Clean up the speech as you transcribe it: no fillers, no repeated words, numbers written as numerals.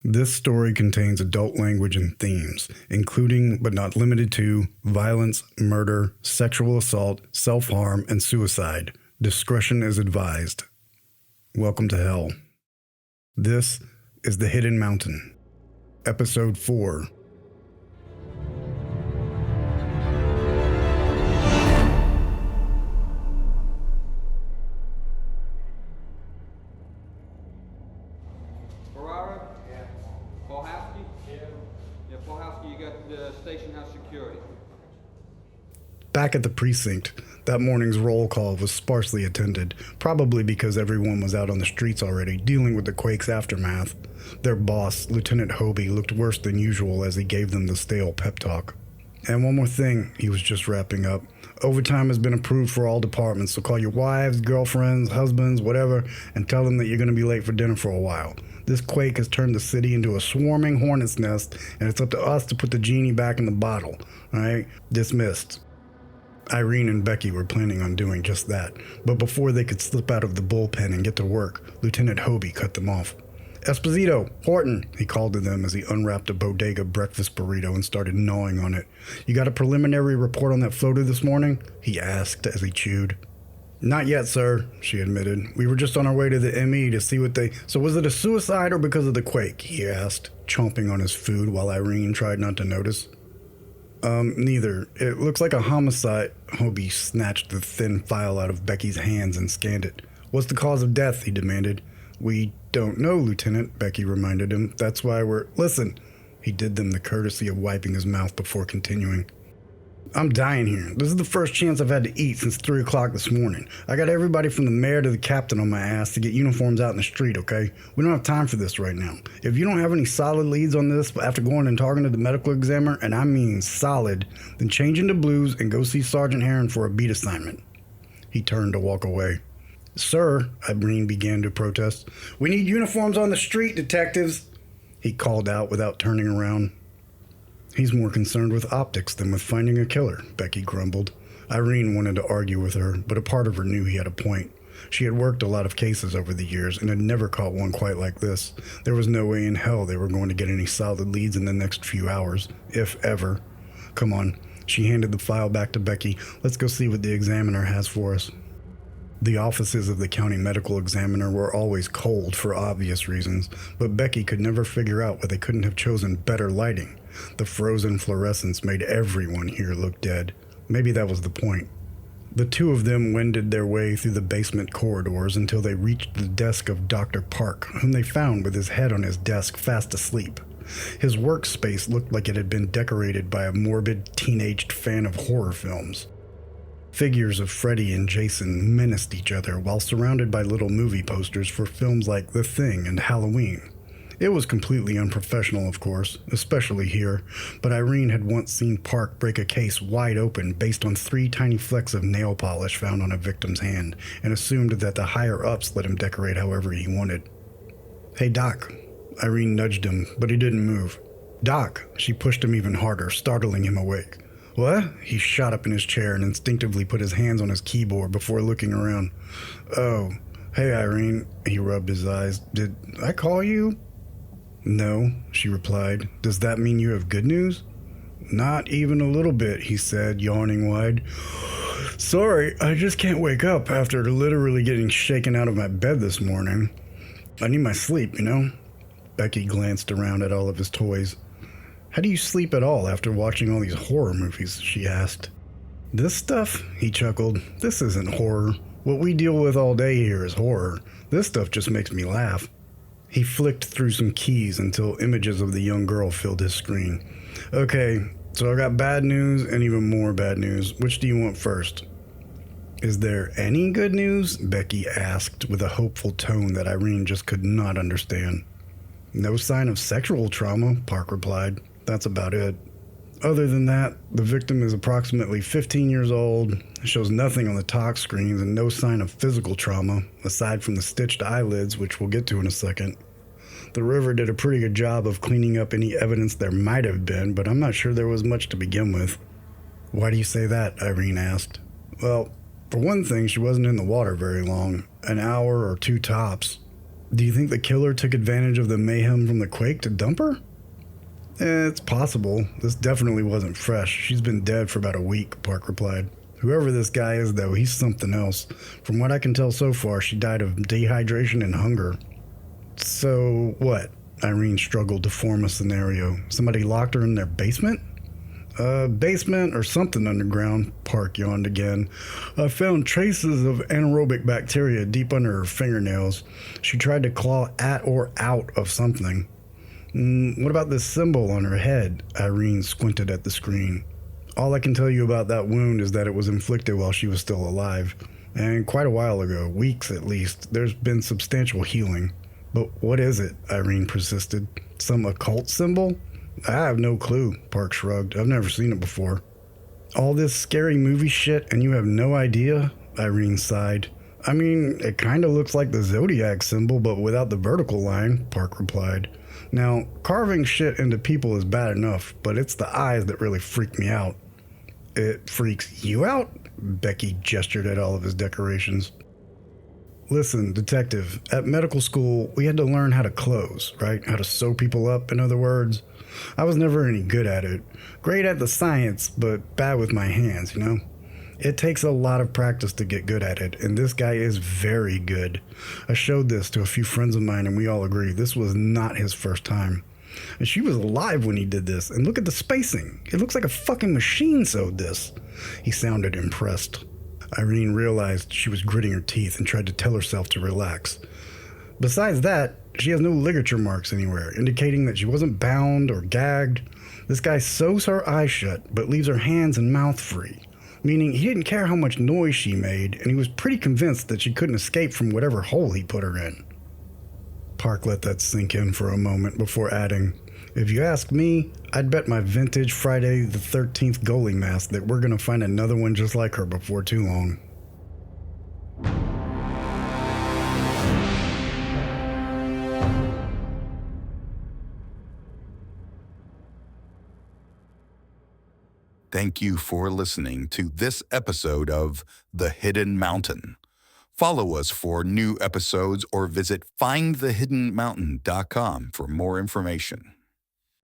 This story contains adult language and themes, including but not limited to violence, murder, sexual assault, self-harm, and suicide. Discretion is advised. Welcome to hell. This is The Hidden Mountain, Episode 4. Back at the precinct, that morning's roll call was sparsely attended, probably because everyone was out on the streets already, dealing with the quake's aftermath. Their boss, Lieutenant Hobie, looked worse than usual as he gave them the stale pep talk. And one more thing, he was just wrapping up. Overtime has been approved for all departments, so call your wives, girlfriends, husbands, whatever, and tell them that you're going to be late for dinner for a while. This quake has turned the city into a swarming hornet's nest, and it's up to us to put the genie back in the bottle. All right? Dismissed. Irene and Becky were planning on doing just that, but before they could slip out of the bullpen and get to work, Lieutenant Hobie cut them off. Esposito, Horton, he called to them as he unwrapped a bodega breakfast burrito and started gnawing on it. You got a preliminary report on that floater this morning? He asked as he chewed. Not yet, sir, she admitted. We were just on our way to the ME to see what they... So was it a suicide or because of the quake? He asked, chomping on his food while Irene tried not to notice. Neither. It looks like a homicide. Hobie snatched the thin file out of Becky's hands and scanned it. What's the cause of death? He demanded. We don't know, Lieutenant, Becky reminded him. That's why we're... Listen. He did them the courtesy of wiping his mouth before continuing. I'm dying here. This is the first chance I've had to eat since 3 o'clock this morning. I got everybody from the mayor to the captain on my ass to get uniforms out in the street, okay? We don't have time for this right now. If you don't have any solid leads on this after going and talking to the medical examiner, and I mean solid, then change into blues and go see Sergeant Heron for a beat assignment. He turned to walk away. Sir, Irene began to protest. We need uniforms on the street, detectives, he called out without turning around. He's more concerned with optics than with finding a killer, Becky grumbled. Irene wanted to argue with her, but a part of her knew he had a point. She had worked a lot of cases over the years and had never caught one quite like this. There was no way in hell they were going to get any solid leads in the next few hours, if ever. Come on. She handed the file back to Becky. Let's go see what the examiner has for us. The offices of the county medical examiner were always cold for obvious reasons, but Becky could never figure out why they couldn't have chosen better lighting. The frozen fluorescence made everyone here look dead. Maybe that was the point. The two of them wended their way through the basement corridors until they reached the desk of Dr. Park, whom they found with his head on his desk fast asleep. His workspace looked like it had been decorated by a morbid, teenaged fan of horror films. Figures of Freddy and Jason menaced each other while surrounded by little movie posters for films like The Thing and Halloween. It was completely unprofessional, of course, especially here, but Irene had once seen Park break a case wide open based on 3 tiny flecks of nail polish found on a victim's hand, and assumed that the higher-ups let him decorate however he wanted. Hey, Doc. Irene nudged him, but he didn't move. Doc! She pushed him even harder, startling him awake. What? He shot up in his chair and instinctively put his hands on his keyboard before looking around. Oh, hey, Irene. He rubbed his eyes. Did I call you? No, she replied. Does that mean you have good news? Not even a little bit, he said, yawning wide. Sorry, I just can't wake up after literally getting shaken out of my bed this morning. I need my sleep, you know? Becky glanced around at all of his toys. How do you sleep at all after watching all these horror movies? She asked. This stuff? He chuckled. This isn't horror. What we deal with all day here is horror. This stuff just makes me laugh. He flicked through some keys until images of the young girl filled his screen. Okay, so I got bad news and even more bad news. Which do you want first? Is there any good news? Becky asked with a hopeful tone that Irene just could not understand. No sign of sexual trauma, Park replied. That's about it. Other than that, the victim is approximately 15 years old, shows nothing on the tox screens, and no sign of physical trauma, aside from the stitched eyelids, which we'll get to in a second. The river did a pretty good job of cleaning up any evidence there might have been, but I'm not sure there was much to begin with. Why do you say that? Irene asked. Well, for one thing, she wasn't in the water very long, an hour or 2 tops. Do you think the killer took advantage of the mayhem from the quake to dump her? It's possible. This definitely wasn't fresh. She's been dead for about a week, Park replied. Whoever this guy is, though, he's something else. From what I can tell so far, she died of dehydration and hunger. So, what? Irene struggled to form a scenario. Somebody locked her in their basement? Basement or something underground, Park yawned again. I found traces of anaerobic bacteria deep under her fingernails. She tried to claw at or out of something. What about this symbol on her head? Irene squinted at the screen. All I can tell you about that wound is that it was inflicted while she was still alive. And quite a while ago, weeks at least, there's been substantial healing. But what is it? Irene persisted. Some occult symbol? I have no clue, Park shrugged. I've never seen it before. All this scary movie shit and you have no idea? Irene sighed. I mean, it kind of looks like the zodiac symbol, but without the vertical line, Park replied. Now, carving shit into people is bad enough, but it's the eyes that really freak me out. It freaks you out? Becky gestured at all of his decorations. Listen, detective, at medical school, we had to learn how to close, right? How to sew people up, in other words. I was never any good at it. Great at the science, but bad with my hands, you know? It takes a lot of practice to get good at it, and this guy is very good. I showed this to a few friends of mine, and we all agree this was not his first time. And she was alive when he did this, and look at the spacing. It looks like a fucking machine sewed this. He sounded impressed. Irene realized she was gritting her teeth and tried to tell herself to relax. Besides that, she has no ligature marks anywhere, indicating that she wasn't bound or gagged. This guy sews her eyes shut, but leaves her hands and mouth free, meaning he didn't care how much noise she made, and he was pretty convinced that she couldn't escape from whatever hole he put her in. Park let that sink in for a moment before adding, if you ask me, I'd bet my vintage Friday the 13th goalie mask that we're going to find another one just like her before too long. Thank you for listening to this episode of The Hidden Mountain. Follow us for new episodes or visit findthehiddenmountain.com for more information.